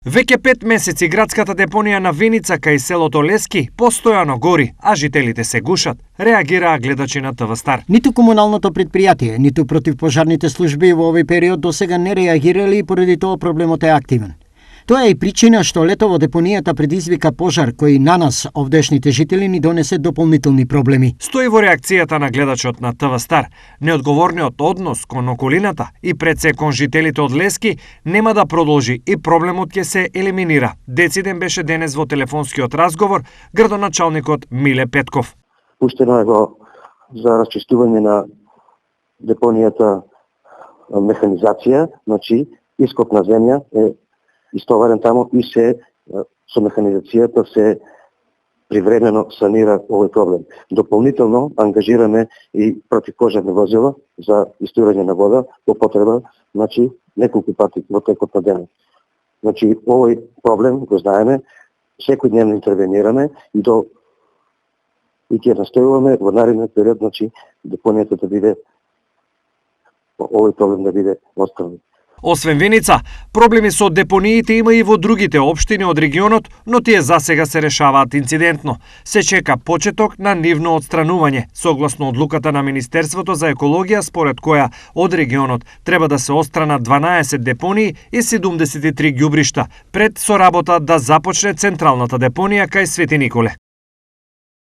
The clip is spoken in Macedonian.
Веќе 5 месеци градската депонија на Виница кај селото Лески постојано гори, а жителите се гушат, реагираа гледачи на ТВ Стар. Ниту комуналното предпријатие, ниту противпожарните служби во овој период досега не реагирали и поради тоа проблемот е активен. Тоа е и причина што лето во депонијата предизвика пожар кој на нас, овдешните жители, ни донесе дополнителни проблеми. Стои во реакцијата на гледачот на ТВ Стар. Неодговорниот однос кон околината и пред се кон жителите од Лески нема да продолжи и проблемот ќе се елиминира. Дециден беше денес во телефонскиот разговор градоначалникот Миле Петков. Пуштено е за расчистување на депонијата механизација, значи ископ на земја е истоварен тамо и се со механизацијата се привремено санира овој проблем. Дополнително ангажираме и противпожарни возила за истурање на вода по потреба, значи неколку пати во текот на денот. Значи овој проблем го знаеме, секојдневно интервенираме и ќе настојуваме во наредниот период, значи депонијата да биде овој проблем да биде отстранен. Освен Виница, проблеми со депониите има и во другите општини од регионот, но тие засега се решаваат инцидентно. Се чека почеток на нивно отстранување, согласно одлуката на Министерството за екологија, според која од регионот треба да се отстранат 12 депонии и 73 ѓубришта, пред со работа да започне централната депонија кај Свети Николе.